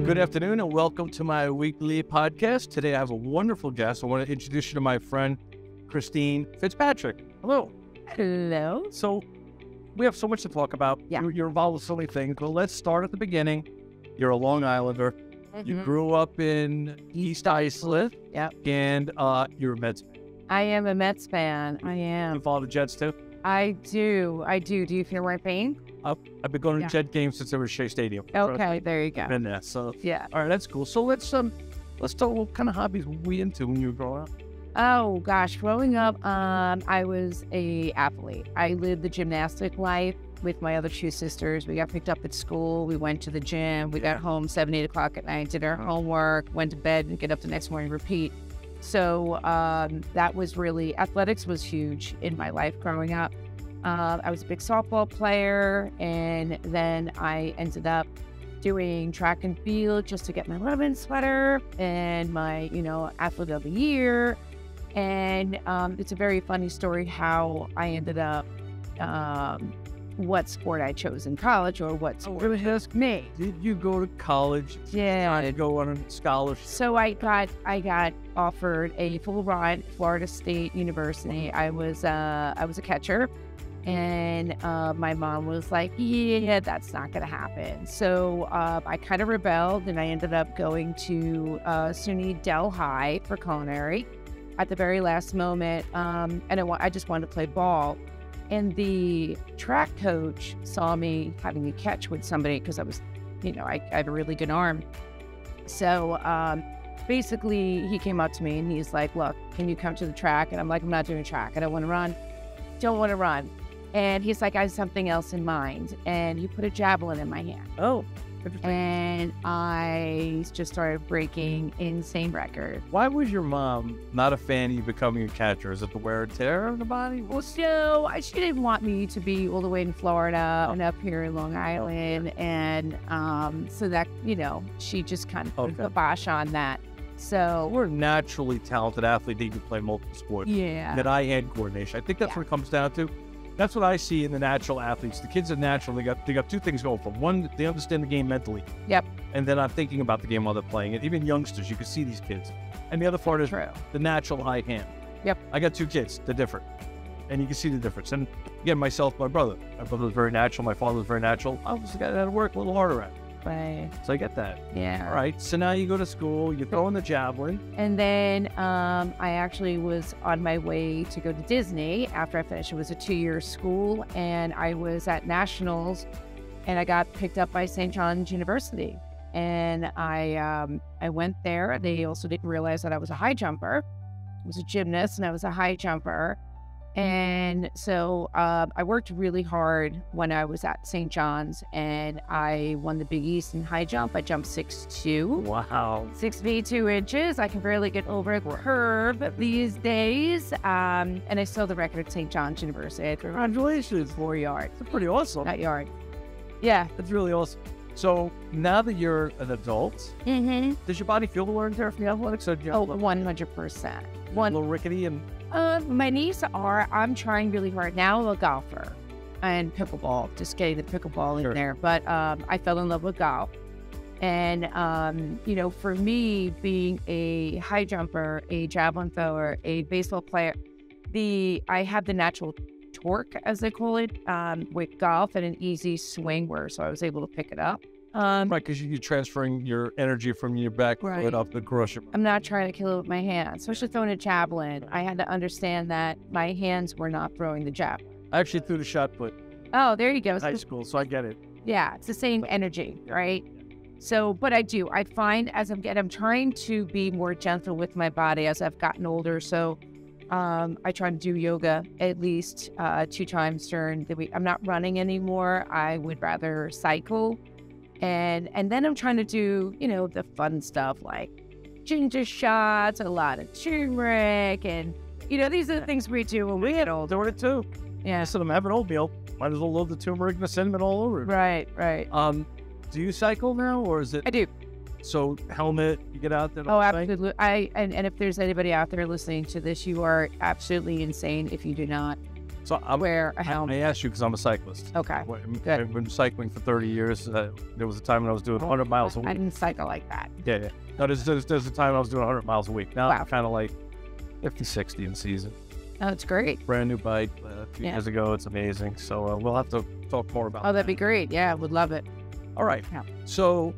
Good afternoon and welcome to my weekly podcast. Today I have a wonderful guest. I want to introduce you to my friend, Kristine Fitzpatrick. Hello. Hello. So we have so much to talk about. Yeah. You're involved with so many things, but let's start at the beginning. You're a Long Islander. You grew up in East Islip. Yep. And you're a Mets fan. I am a Mets fan. I You am. follow the Jets too? I do. Do you feel my pain? I've been going to Jet games since there was Shea Stadium. Okay, there you go. Been there. So Yeah. all right, that's cool. So let's talk. What kind of hobbies were we into when you were growing up? Oh gosh, growing up, I was a athlete. I lived the gymnastic life with my other two sisters. We got picked up at school. We went to the gym. We got home 7, 8 o'clock at night, did our homework, went to bed, and get up the next morning, repeat. So that was really, athletics was huge in my life growing up. I was a big softball player, and then I ended up doing track and field just to get my Lebanon sweater and my, athlete of the year. And it's a very funny story how I ended up, what sport I chose in college or what sport chose me. Did you go to college? Yeah. Did you go on a scholarship? So I got offered a full ride at Florida State University. I was a catcher, and my mom was like, "Yeah, that's not going to happen." So I kind of rebelled, and I ended up going to SUNY Del High for culinary at the very last moment, and I just wanted to play ball. And the track coach saw me having a catch with somebody because I was, I have a really good arm. So basically, he came up to me and he's like, "Look, can you come to the track?" And I'm like, "I'm not doing track. I don't want to run. Don't want to run." And he's like, "I have something else in mind." And he put a javelin in my hand. Oh, interesting. And I just started breaking insane records. Why was your mom not a fan of you becoming a catcher? Is it the wear and tear of the body? Well, so she didn't want me to be all the way in Florida and up here in Long Island. And so that, she just kind of put a kibosh on that. So We're a naturally talented athlete that can play multiple sports. yeah. That eye-hand coordination. I think that's what it comes down to. That's what I see in the natural athletes. The kids are natural. They got two things going for them. One, they understand the game mentally. Yep. And they're not thinking about the game while they're playing it. Even youngsters, you can see these kids. And the other part is True. the natural high hand. Yep. I got two kids. They're different. And you can see the difference. And again, myself, my brother. My brother was very natural. My father was very natural. I was the guy that had to work a little harder at it. Right. So I get that. Yeah. All right. So now you go to school. You're throwing the javelin. And then I actually was on my way to go to Disney after I finished. It was a 2-year school, and I was at Nationals, and I got picked up by St. John's University. And I went there. They also didn't realize that I was a high jumper. I was a gymnast, and I was a high jumper. And so I worked really hard when I was at St. John's, and I won the Big East in high jump. I jumped 6'2". Wow. 6 feet 2 inches. I can barely get over a curve these days. And I still the record at St. John's University. I threw Congratulations. 4 yards. That's pretty awesome. Not yard. Yeah. That's really awesome. So now that you're an adult, Mm-hmm. does your body feel the wear and tear from the athletics? Or do you Oh, have a 100%. little rickety and My knees are, I'm trying really hard. Now I'm a golfer and pickleball, just getting the pickleball in there. But I fell in love with golf. And, for me, being a high jumper, a javelin thrower, a baseball player, I have the natural torque, as they call it, with golf and an easy swing so I was able to pick it up. right, because you're transferring your energy from your back Right. foot up the crusher. I'm not trying to kill it with my hands, especially throwing a javelin. I had to understand that my hands were not throwing the javelin. I actually threw the shot put Oh, there you go. in high school, so I get it. Yeah, it's the same energy, right? So, but I find as I'm trying to be more gentle with my body as I've gotten older. So I try to do yoga at least 2 times during the week. I'm not running anymore. I would rather cycle. And then I'm trying to do, the fun stuff like ginger shots, a lot of turmeric, and, these are the things we do when we get older. Doing it too. Yeah. Listen, I'm having oatmeal. Might as well load the turmeric and the cinnamon all over it. Right. Do you cycle now, or is it? I do. So helmet, you get out there. Oh, absolutely. And if there's anybody out there listening to this, you are absolutely insane if you do not So I asked you because I'm a cyclist. Okay. Good. I've been cycling for 30 years. There was a time when I was doing 100 miles a week. I didn't cycle like that. Yeah. No, there's a time I was doing 100 miles a week. Now Wow. I'm kind of like 50, 60 in season. Oh, it's great. Brand new bike a few years ago. It's amazing. So we'll have to talk more about that. Oh, that'd be great. Yeah, would love it. All right. Yeah. So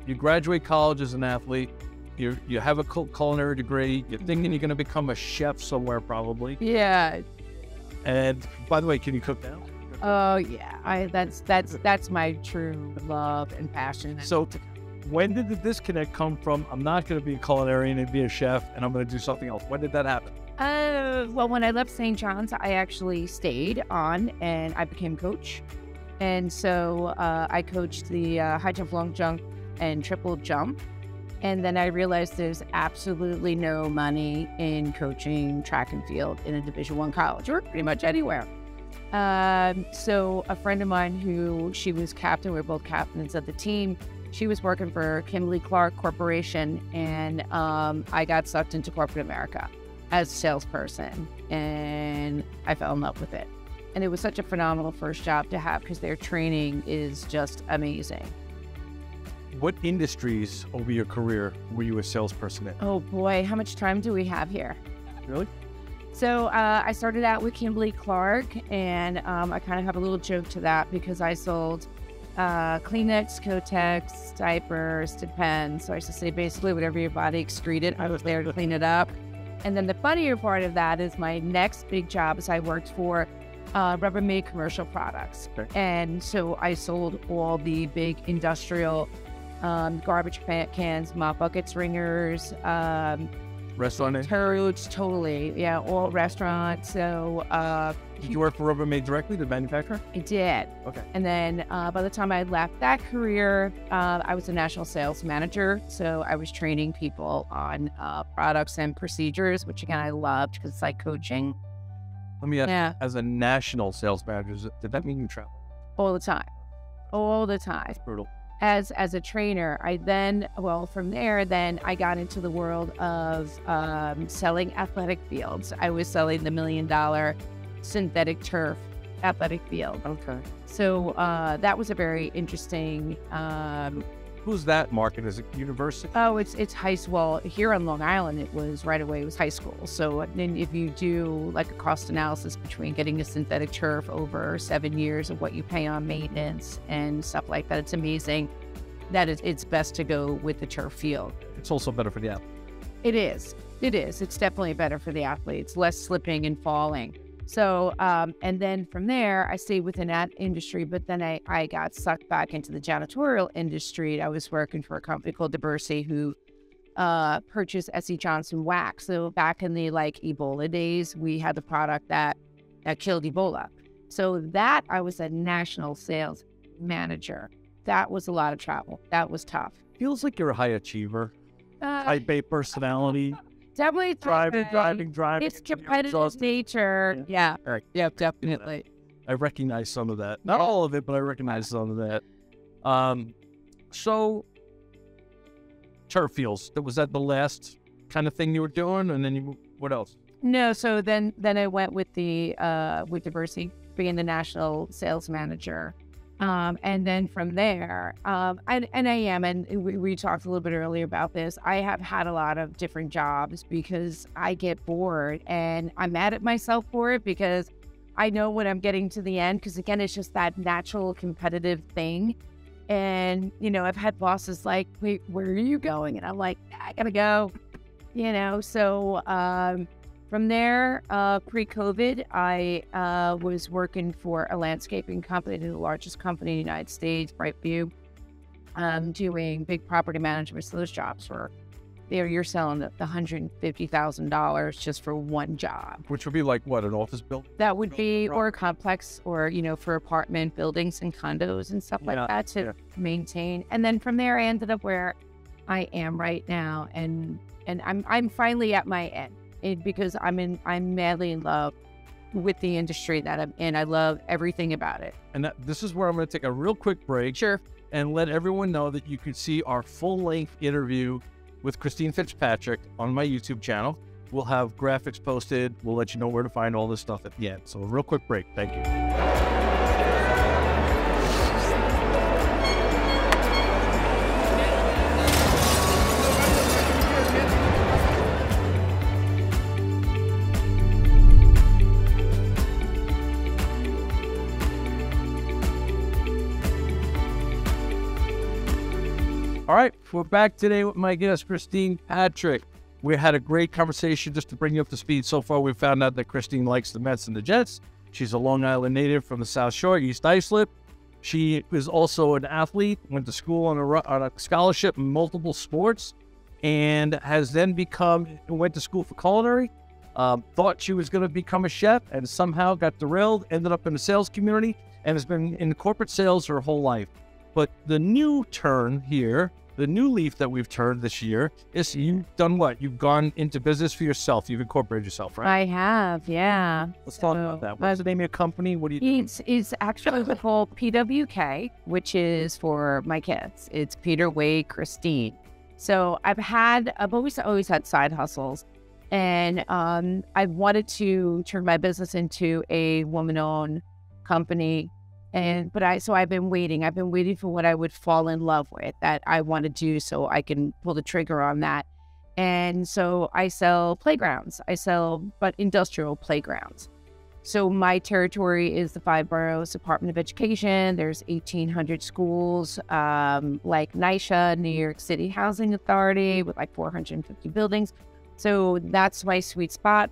you graduate college as an athlete. You have a culinary degree. You're thinking you're going to become a chef somewhere probably. Yeah. And by the way, can you cook now? Oh yeah. That's my true love and passion. So when did the disconnect come from, I'm not going to be a culinarian and be a chef and I'm going to do something else? When did that happen? Well, when I left St. John's, I actually stayed on and I became coach. And so I coached the high jump, long jump, and triple jump. And then I realized there's absolutely no money in coaching track and field in a Division I college or pretty much anywhere. So a friend of mine she was captain, we were both captains of the team. She was working for Kimberly-Clark Corporation, and I got sucked into corporate America as a salesperson, and I fell in love with it. And it was such a phenomenal first job to have because their training is just amazing. What industries over your career were you a salesperson in? Oh boy, how much time do we have here? Really? So I started out with Kimberly-Clark, and I kind of have a little joke to that because I sold Kleenex, Kotex, diapers, Depends. So I used to say basically whatever your body excreted, I was there to clean it up. And then the funnier part of that is my next big job is I worked for Rubbermaid commercial products. Okay. And so I sold all the big industrial garbage cans, mop buckets, ringers, Restaurant? totes, totally. Yeah, all restaurants. So Did you work for Rubbermaid directly, the manufacturer? I did. Okay. And then by the time I left that career, I was a national sales manager. So I was training people on products and procedures, which again, I loved because it's like coaching. Let me ask, Yeah. as a national sales manager, did that mean you travel? All the time. All the time. It's brutal. As a trainer, from there, I got into the world of selling athletic fields. I was selling the $1 million synthetic turf athletic field. Okay. So that was a very interesting. Who's that market? Is it university? Oh, it's high school. Well, here on Long Island, it was right away. It was high school. So then, if you do like a cost analysis between getting a synthetic turf over 7 years of what you pay on maintenance and stuff like that, it's amazing. It's best to go with the turf field. It's also better for the athlete. It is. It's definitely better for the athletes. Less slipping and falling. So, and then from there, I stayed within that industry, but then I got sucked back into the janitorial industry. I was working for a company called Diversity who purchased S.E. Johnson wax. So back in the Ebola days, we had the product that killed Ebola. So that I was a national sales manager. That was a lot of travel. That was tough. Feels like you're a high achiever, type A personality. Definitely Driving. It's competitive nature. Yeah. Right. Yeah, definitely. I recognize some of that. Not all of it, but I recognize some of that. So, turf fields. Was that the last kind of thing you were doing? And then what else? No. So then I went with with Diversity, being the national sales manager. And then from there, we talked a little bit earlier about this. I have had a lot of different jobs because I get bored and I'm mad at myself for it because I know when I'm getting to the end, because again, it's just that natural competitive thing. And, I've had bosses like, wait, where are you going? And I'm like, I gotta go, so, from there, pre-COVID, I was working for a landscaping company, the largest company in the United States, Brightview, doing big property management. So those jobs were there. You're selling the $150,000 just for one job. Which would be like what, an office building? That would be, or a complex, or for apartment buildings and condos and stuff like that to maintain. And then from there, I ended up where I am right now, and I'm finally at my end. Because I'm madly in love with the industry that I'm in. I love everything about it. And this is where I'm going to take a real quick break. Sure. And let everyone know that you can see our full-length interview with Kristine Fitzpatrick on my YouTube channel. We'll have graphics posted. We'll let you know where to find all this stuff at the end. So a real quick break. Thank you. All right, we're back today with my guest, Kristine Fitzpatrick. We had a great conversation just to bring you up to speed. So far, we found out that Kristine likes the Mets and the Jets. She's a Long Island native from the South Shore, East Islip. She is also an athlete, went to school on a scholarship in multiple sports, and has then went to school for culinary, thought she was going to become a chef, and somehow got derailed, ended up in the sales community, and has been in corporate sales her whole life. But the new turn here, the new leaf that we've turned this year is you've done what? You've gone into business for yourself. You've incorporated yourself, right? I have, yeah. Let's talk about that. What's the name of your company? What do you do? It's actually called PWK, which is for my kids. It's Peter, Wade, Kristine. So I've always had side hustles, and I wanted to turn my business into a woman-owned company. So I've been waiting. I've been waiting for what I would fall in love with, that I want to do, so I can pull the trigger on that. And so I sell playgrounds. But industrial playgrounds. So my territory is the 5 boroughs Department of Education. There's 1,800 schools, like NYCHA, New York City Housing Authority, with like 450 buildings. So that's my sweet spot,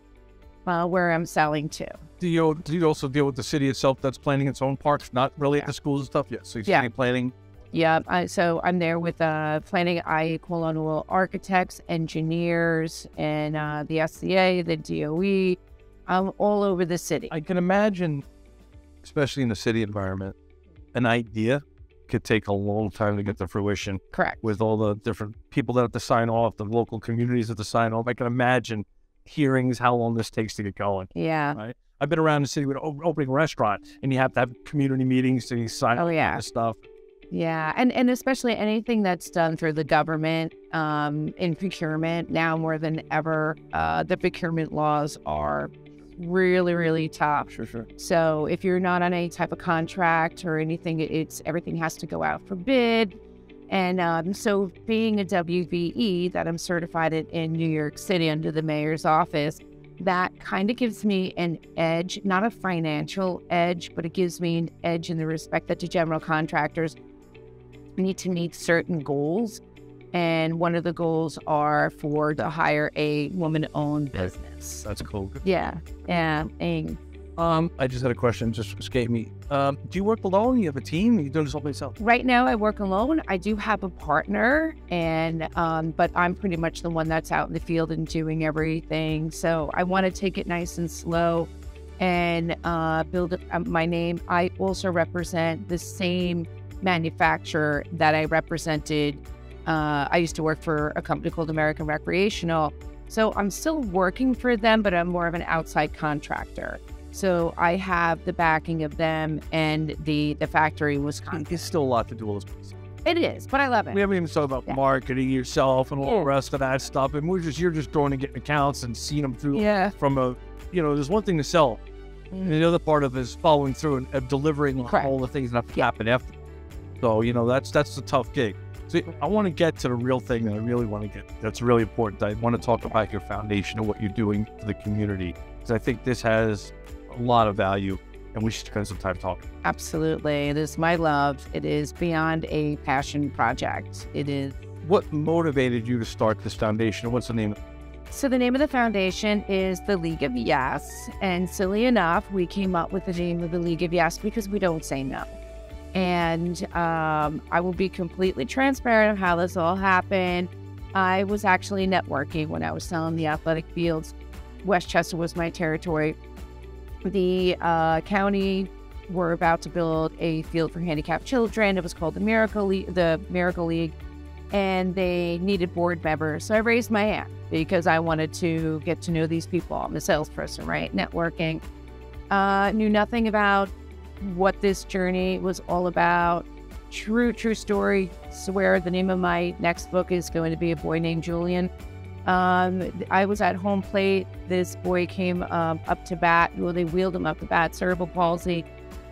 where I'm selling to. Do you also deal with the city itself that's planning its own parks, not really at the schools and stuff? So you're planning? Yeah, so I'm there with planning. I call on all architects, engineers, and the SCA, the DOE, all over the city. I can imagine, especially in the city environment, an idea could take a long time to get to fruition. Correct. With all the different people that have to sign off, the local communities have to sign off. I can imagine hearings, how long this takes to get going. Yeah. Right? I've been around the city with opening a restaurant, and you have to have community meetings to sign off on this stuff. Yeah, and especially anything that's done through the government, in procurement, now more than ever, the procurement laws are really, really tough. Sure. So if you're not on any type of contract or anything, everything has to go out for bid. And so being a WVE, that I'm certified in New York City under the mayor's office, that kind of gives me an edge, not a financial edge, but it gives me an edge in the respect that the general contractors need to meet certain goals. And one of the goals are to hire a woman-owned business. That's cool. Yeah. I just had a question, just escaped me. Do you work alone? You have a team? Are you doing this all by yourself? Right now, I work alone. I do have a partner, but I'm pretty much the one that's out in the field and doing everything. So I want to take it nice and slow and build my name. I also represent the same manufacturer that I represented. I used to work for a company called American Recreational. So I'm still working for them, but I'm more of an outside contractor. So I have the backing of them, and the factory was. It's still a lot to do all this. It is, but I love it. We haven't even talked about marketing yourself and all the rest of that stuff. And you're just going and getting accounts and seeing them through. Yeah. There's one thing to sell, and the other part of it is following through and delivering all the things that have to happen after. So that's the tough gig. So I want to get to the real thing that I really want to get. That's really important. I want to talk about your foundation and what you're doing for the community, because I think this has a lot of value, and we should spend some time talking. Absolutely. It is my love. It is beyond a passion project. It is. What motivated you to start this foundation? What's the name of it? So the name of the foundation is the League of Yes. And silly enough, we came up with the name of the League of Yes because we don't say no. And I will be completely transparent of how this all happened. I was actually networking when I was selling the athletic fields. Westchester was my territory. The county were about to build a field for handicapped children. It was called the Miracle League, and they needed board members. So I raised my hand because I wanted to get to know these people. I'm a salesperson, right? Networking. Knew nothing about what this journey was all about. True story. Swear the name of my next book is going to be A Boy Named Julian. I was at home plate. This boy came up to bat. Well, they wheeled him up to bat, cerebral palsy.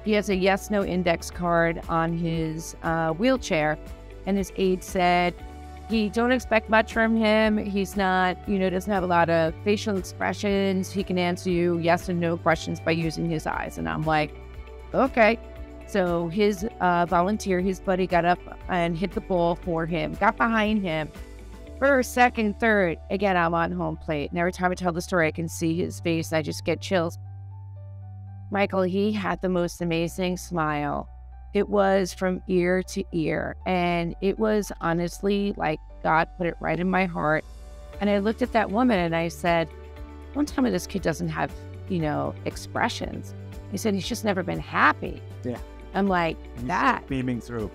He has a yes/no index card on his wheelchair. And his aide said, don't expect much from him. He's not, doesn't have a lot of facial expressions. He can answer you yes and no questions by using his eyes. And I'm like, okay. So his volunteer, his buddy, got up and hit the ball for him, got behind him. First, second, third. Again, I'm on home plate. And every time I tell the story, I can see his face. I just get chills. Michael, he had the most amazing smile. It was from ear to ear. And it was honestly like God put it right in my heart. And I looked at that woman and I said, don't tell me this kid doesn't have, expressions. He said, he's just never been happy. Yeah. I'm like, that. Beaming through.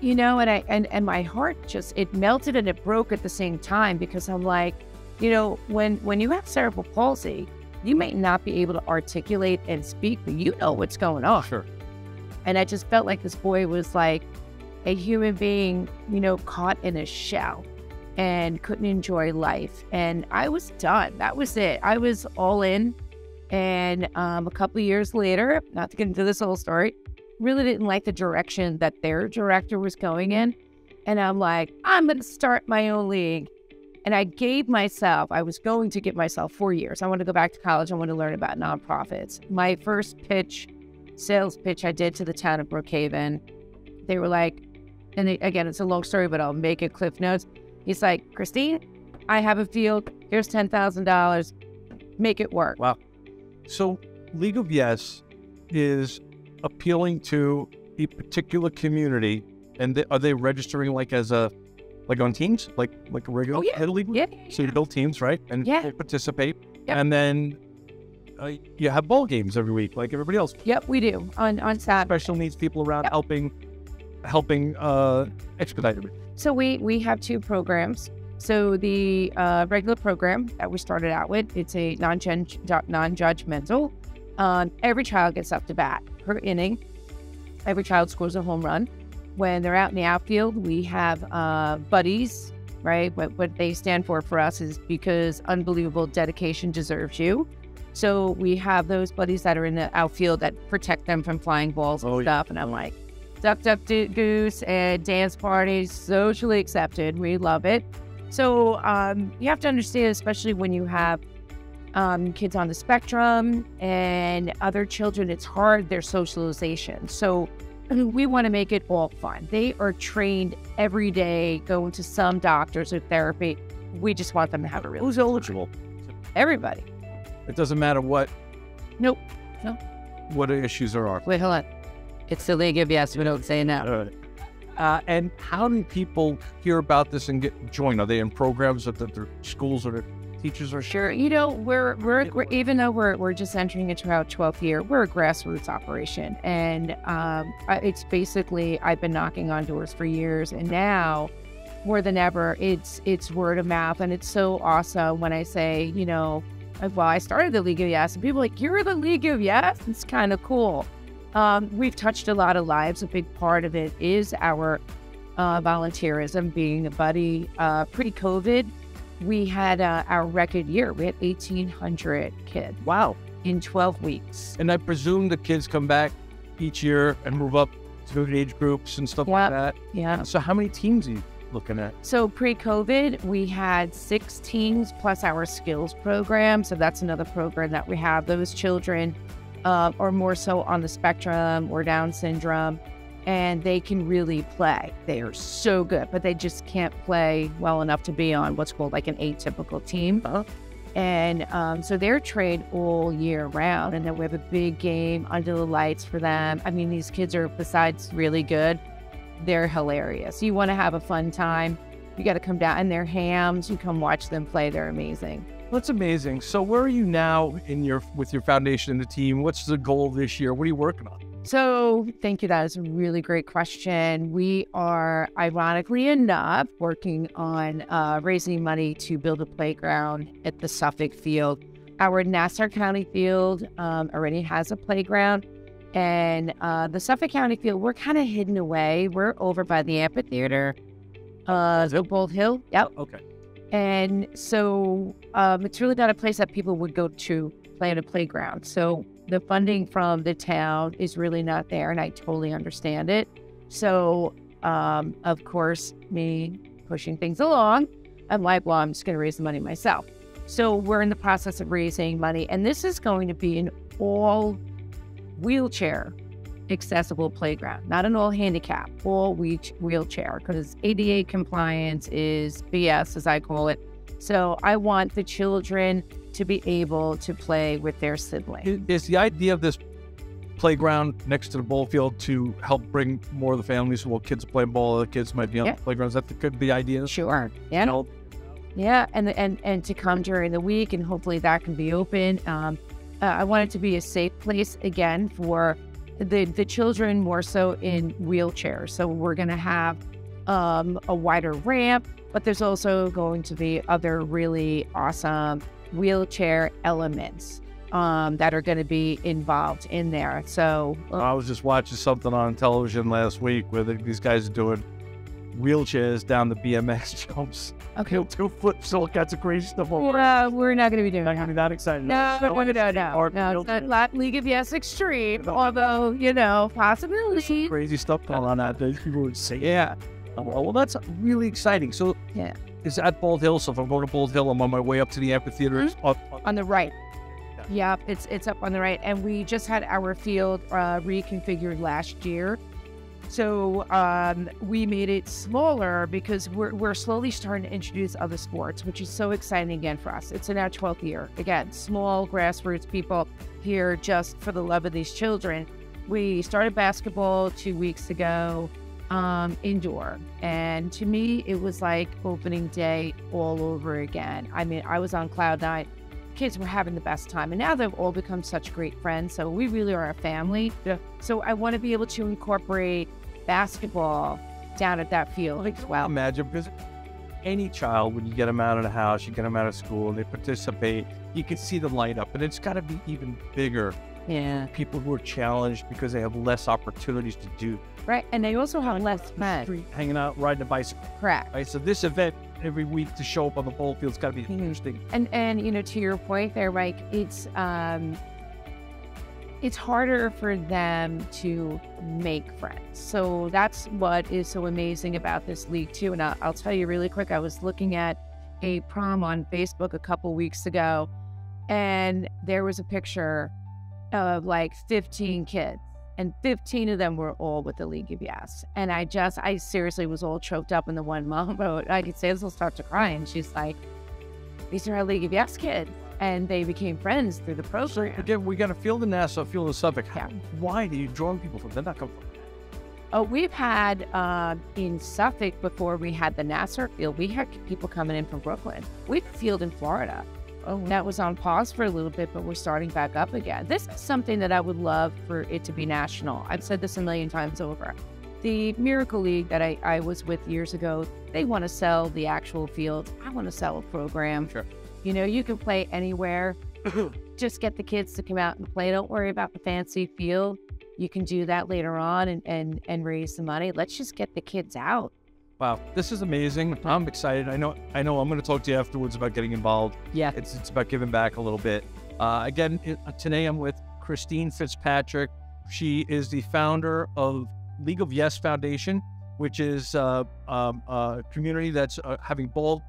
And my heart just, it melted and it broke at the same time, because I'm like, when you have cerebral palsy, you may not be able to articulate and speak, but you know what's going on. Sure. And I just felt like this boy was like a human being, caught in a shell and couldn't enjoy life. And I was done. That was it. I was all in. And a couple of years later, not to get into this whole story, really didn't like the direction that their director was going in. And I'm like, I'm going to start my own league. And I was going to give myself 4 years. I want to go back to college. I want to learn about nonprofits. My first sales pitch I did to the town of Brookhaven, they were like, again, it's a long story, but I'll make it Cliff Notes. He's like, Kristine, I have a field. Here's $10,000. Make it work. Wow. So League of Yes is appealing to a particular community, and are they registering like on teams, like a regular Little League? Yeah. So you build teams, right? And yeah, they participate, yep. And then you have ball games every week, like everybody else. Yep, we do on Saturday. Special needs people around, yep. helping expedite it. So we have two programs. So the regular program that we started out with, it's a non-judgmental. Every child gets up to bat per inning. Every child scores a home run. When they're out in the outfield, we have buddies, right? What they stand for us is because unbelievable dedication deserves you. So we have those buddies that are in the outfield that protect them from flying balls and stuff. And I'm like, duck, goose, and dance parties, socially accepted. We love it. So you have to understand, especially when you have kids on the spectrum and other children, it's hard, their socialization. So we want to make it all fun. They are trained every day, going to some doctors or therapy. We just want them to have a really Who's eligible? Everybody. It doesn't matter what. Nope. No. What issues there are. Wait, hold on. It's the League of Yes. We don't say no. All right. And how do people hear about this and join? Are they in programs that their schools or their teachers are? Sure. We're even though we're just entering into our 12th year, we're a grassroots operation, and it's basically, I've been knocking on doors for years, and now more than ever, it's word of mouth, and it's so awesome when I say, well, I started the League of Yes, and people are like, you're the League of Yes? It's kind of cool. We've touched a lot of lives. A big part of it is our volunteerism, being a buddy. Pre-COVID, we had our record year. We had 1,800 kids. Wow. In 12 weeks. And I presume the kids come back each year and move up to age groups and stuff like that. Yeah. So how many teams are you looking at? So pre-COVID, we had 6 teams plus our skills program. So that's another program that we have. Those children are more so on the spectrum or Down syndrome, and they can really play. They are so good, but they just can't play well enough to be on what's called like an atypical team. And so they're trained all year round, and then we have a big game under the lights for them. I mean, these kids are, besides really good, they're hilarious. You want to have a fun time, you got to come down, and they're hams. You come watch them play. They're amazing. That's amazing. So where are you now with your foundation and the team? What's the goal this year? What are you working on? So thank you. That is a really great question. We are, ironically enough, working on raising money to build a playground at the Suffolk field. Our Nassau County field already has a playground. And the Suffolk County field, we're kind of hidden away. We're over by the amphitheater, Bold Hill. Yep. Okay. And so it's really not a place that people would go to play at a playground. So the funding from the town is really not there, and I totally understand it. So, of course, me pushing things along, I'm like, well, I'm just going to raise the money myself. So we're in the process of raising money, and this is going to be an all wheelchair accessible playground, not an all handicap, all wheelchair, because ADA compliance is BS, as I call it. So I want the children to be able to play with their siblings. Is the idea of this playground next to the ball field to help bring more of the families, so while kids are playing ball, other kids might be on the playgrounds? That could be the idea? Sure. Yeah. Yeah, and to come during the week, and hopefully that can be open. I want it to be a safe place again for the children, more so in wheelchairs. So we're going to have a wider ramp, but there's also going to be other really awesome wheelchair elements that are going to be involved in there. So I was just watching something on television last week where these guys are doing wheelchairs down the BMX jumps. Okay. 2 flips, all kinds of crazy stuff. We're not going to be doing Not going to be that excited. No, it's not League of Yes Extreme, although, possibility. Crazy stuff going on out there. People would say, yeah. Well, that's really exciting. So yeah, it's at Bald Hill. So if I'm going to Bald Hill, I'm on my way up to the amphitheater. Mm-hmm. It's on the right. Yeah, it's up on the right. And we just had our field reconfigured last year. So we made it smaller because we're slowly starting to introduce other sports, which is so exciting again for us. It's in our 12th year. Again, small grassroots people here just for the love of these children. We started basketball 2 weeks ago, indoor. And to me, it was like opening day all over again. I mean, I was on cloud nine. Kids were having the best time, and now they've all become such great friends. So we really are a family. Yeah. So I want to be able to incorporate basketball down at that field as well. Imagine, because any child, when you get them out of the house, you get them out of school, and they participate, you can see the light up, and it's got to be even bigger. Yeah. People who are challenged because they have less opportunities to do. Right, and they also have less fun. Hanging out, riding a bicycle. Correct. Right, so this event every week to show up on the ball field's got to be interesting. And to your point there, Mike, it's harder for them to make friends. So that's what is so amazing about this league too. And I'll tell you really quick, I was looking at a prom on Facebook a couple weeks ago, and there was a picture of like 15 kids, and 15 of them were all with the League of Yes. And I seriously was all choked up in the one mom wrote, I could say this will start to cry. And she's like, these are our League of Yes kids. And they became friends through the program. So again, we got a field in Nassau, field in Suffolk. Yeah. Why do you draw people from? They're not coming from. Oh, we've had in Suffolk, before we had the Nassau field, we had people coming in from Brooklyn. We had a field in Florida. Oh, that was on pause for a little bit, but we're starting back up again. This is something that I would love for it to be national. I've said this a million times over. The Miracle League that I was with years ago, they want to sell the actual field. I want to sell a program. Sure. You can play anywhere. Just get the kids to come out and play. Don't worry about the fancy field. You can do that later on and raise the money. Let's just get the kids out. Wow, this is amazing. I'm excited. I know I'm going to talk to you afterwards about getting involved. Yeah. It's about giving back a little bit. Again, today I'm with Kristine Fitzpatrick. She is the founder of League of Yes Foundation, which is a community that's having ball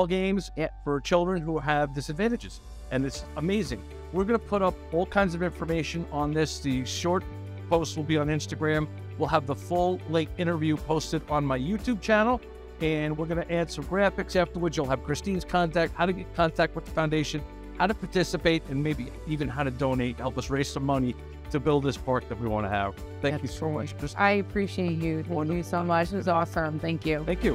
games for children who have disadvantages. And it's amazing. We're going to put up all kinds of information on this. The short post will be on Instagram. We'll have the full length interview posted on my YouTube channel, and we're going to add some graphics afterwards. You'll have Kristine's contact, how to get in contact with the foundation, how to participate, and maybe even how to donate, help us raise some money to build this park that we want to have. Thank you so much. I appreciate you. Thank you so much. It was awesome. Thank you. Thank you.